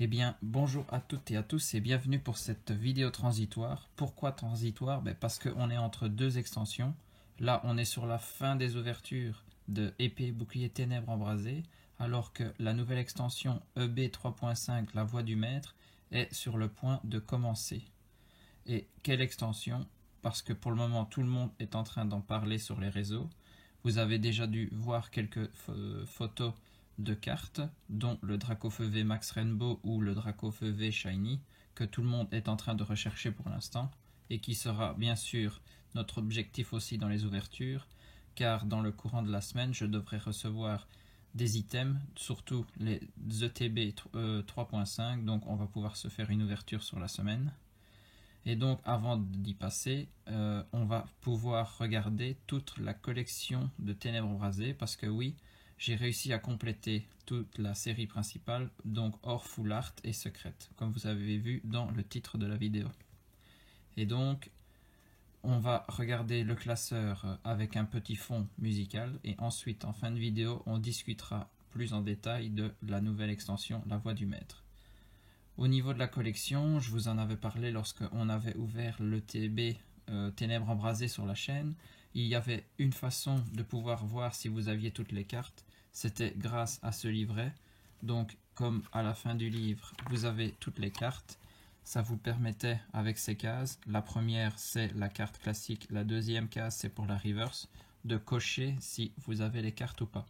Eh bien, bonjour à toutes et à tous et bienvenue pour cette vidéo transitoire. Pourquoi transitoire? Parce qu'on est entre deux extensions. Là, on est sur la fin des ouvertures de Épée, Bouclier, Ténèbres, Embrasées, alors que la nouvelle extension EB 3.5, La Voix du Maître, est sur le point de commencer. Et quelle extension? Parce que pour le moment, tout le monde est en train d'en parler sur les réseaux. Vous avez déjà dû voir quelques photos de cartes, dont le Dracofeu V Max Rainbow ou le Dracofeu V Shiny, que tout le monde est en train de rechercher pour l'instant, et qui sera bien sûr notre objectif aussi dans les ouvertures, car dans le courant de la semaine, je devrais recevoir des items, surtout les ETB 3.5, donc on va pouvoir se faire une ouverture sur la semaine. Et donc avant d'y passer, on va pouvoir regarder toute la collection de Ténèbres Embrasées, parce que oui, j'ai réussi à compléter toute la série principale, donc hors full art et secrète, comme vous avez vu dans le titre de la vidéo. Et donc, on va regarder le classeur avec un petit fond musical, et ensuite, en fin de vidéo, on discutera plus en détail de la nouvelle extension, La Voix du Maître. Au niveau de la collection, je vous en avais parlé lorsqu'on avait ouvert le TB Ténèbres Embrasées sur la chaîne. Il y avait une façon de pouvoir voir si vous aviez toutes les cartes, c'était grâce à ce livret. Donc comme à la fin du livre vous avez toutes les cartes, ça vous permettait avec ces cases, la première c'est la carte classique, la deuxième case c'est pour la reverse, de cocher si vous avez les cartes ou pas.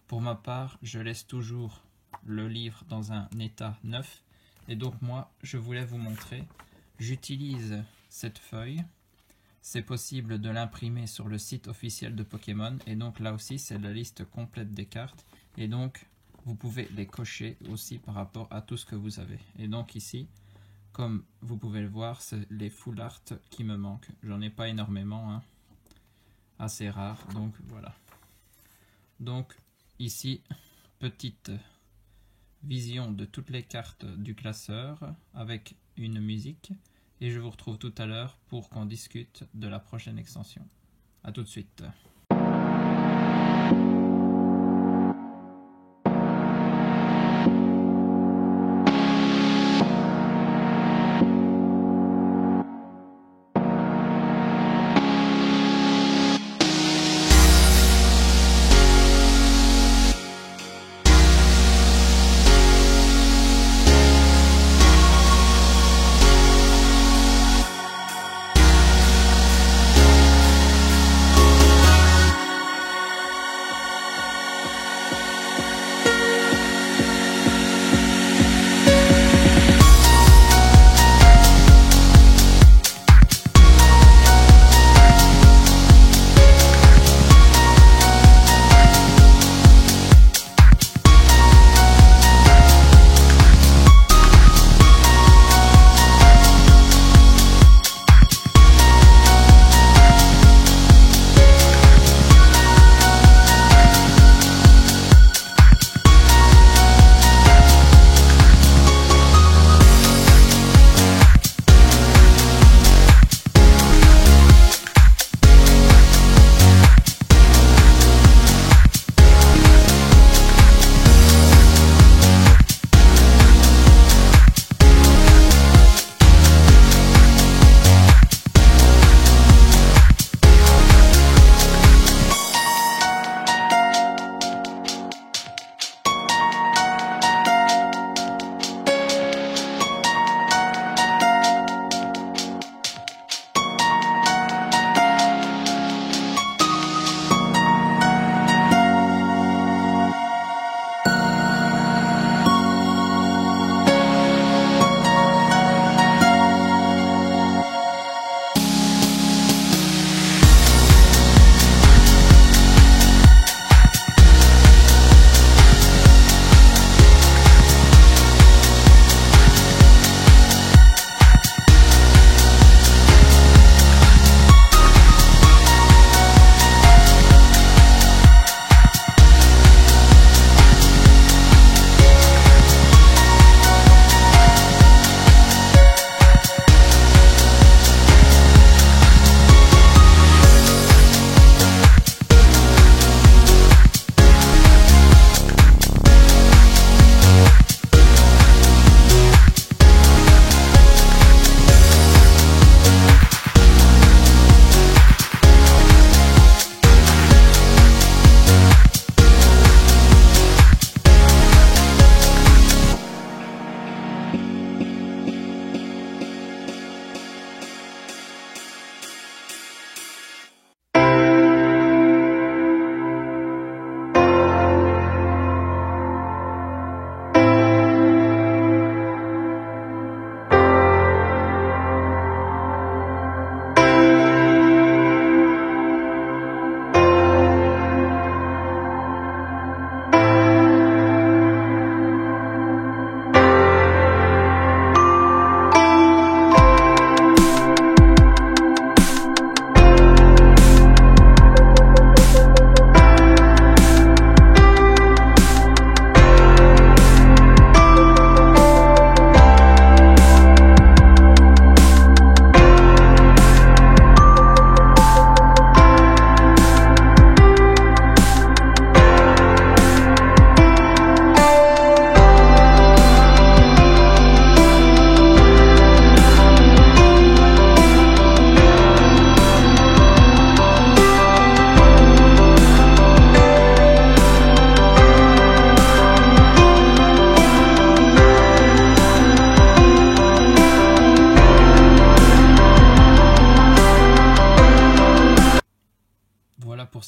Pour ma part, je laisse toujours le livre dans un état neuf, et donc moi je voulais vous montrer, j'utilise cette feuille. C'est possible de l'imprimer sur le site officiel de Pokémon, et donc là aussi c'est la liste complète des cartes, et donc vous pouvez les cocher aussi par rapport à tout ce que vous avez. Et donc ici, comme vous pouvez le voir, c'est les full art qui me manquent. J'en ai pas énormément, hein. Assez rare, donc voilà. Donc ici, petite vision de toutes les cartes du classeur avec une musique. Et je vous retrouve tout à l'heure pour qu'on discute de la prochaine extension. A tout de suite.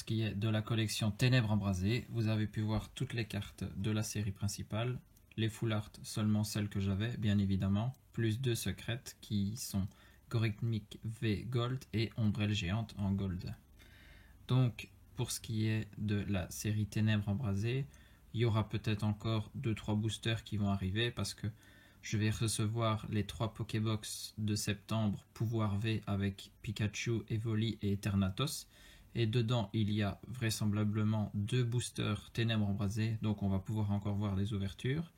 qui est de la collection Ténèbres embrasées, vous avez pu voir toutes les cartes de la série principale. Les full art, seulement celles que j'avais, bien évidemment, plus 2 secrètes qui sont Gorigmic V Gold et Ombrelle Géante en Gold. Donc, pour ce qui est de la série Ténèbres embrasées, il y aura peut-être encore 2-3 boosters qui vont arriver parce que je vais recevoir les 3 Pokébox de septembre Pouvoir V avec Pikachu, Evoli et Eternatus. Et dedans, il y a vraisemblablement 2 boosters Ténèbres embrasées, donc on va pouvoir encore voir les ouvertures.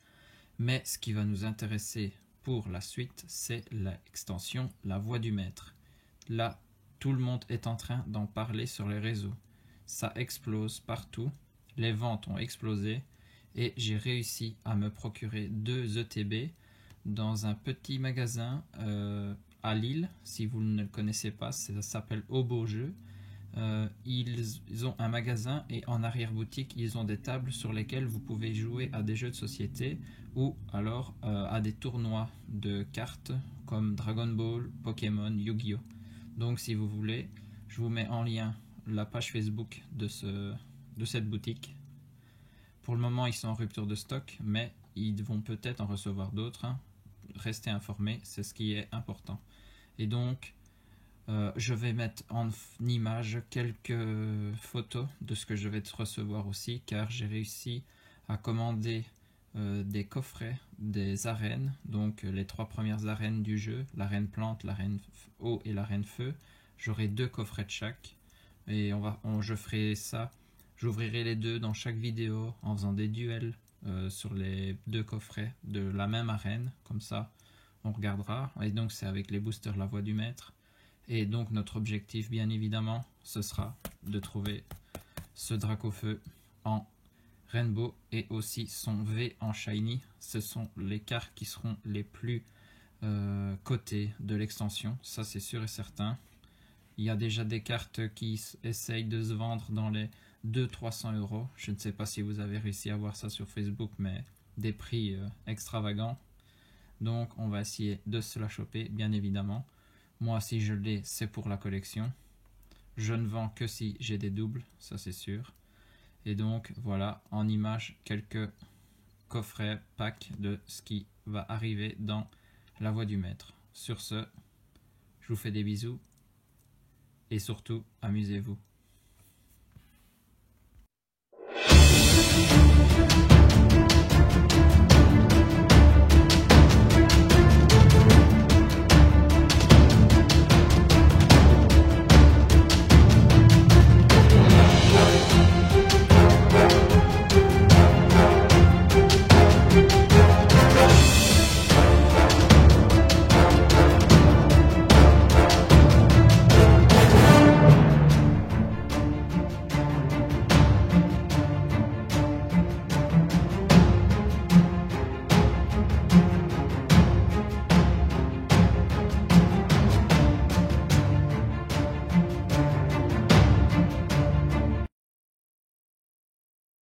Mais ce qui va nous intéresser pour la suite, c'est l'extension La Voix du Maître. Là, tout le monde est en train d'en parler sur les réseaux. Ça explose partout, les ventes ont explosé et j'ai réussi à me procurer 2 ETB dans un petit magasin à Lille. Si vous ne le connaissez pas, ça s'appelle Au Beau Jeu. Ils ont un magasin et en arrière-boutique, ils ont des tables sur lesquelles vous pouvez jouer à des jeux de société ou alors à des tournois de cartes comme Dragon Ball, Pokémon, Yu-Gi-Oh! Donc si vous voulez, je vous mets en lien la page Facebook de cette boutique. Pour le moment, ils sont en rupture de stock, mais ils vont peut-être en recevoir d'autres. Restez informés, c'est ce qui est important. Et donc, je vais mettre en image quelques photos de ce que je vais recevoir aussi, car j'ai réussi à commander des coffrets des arènes, donc les 3 premières arènes du jeu, l'arène plante, l'arène eau et l'arène feu. J'aurai 2 coffrets de chaque et je ferai ça. J'ouvrirai les 2 dans chaque vidéo en faisant des duels sur les 2 coffrets de la même arène, comme ça on regardera. Et donc c'est avec les boosters La Voix du Maître. Et donc notre objectif, bien évidemment, ce sera de trouver ce Dracofeu en Rainbow et aussi son V en Shiny. Ce sont les cartes qui seront les plus cotées de l'extension, ça c'est sûr et certain. Il y a déjà des cartes qui essayent de se vendre dans les 200-300 euros. Je ne sais pas si vous avez réussi à voir ça sur Facebook, mais des prix extravagants. Donc on va essayer de se la choper, bien évidemment. Moi, si je l'ai, c'est pour la collection. Je ne vends que si j'ai des doubles, ça c'est sûr. Et donc, voilà, en image, quelques coffrets, packs de ce qui va arriver dans La Voix du Maître. Sur ce, je vous fais des bisous. Et surtout, amusez-vous.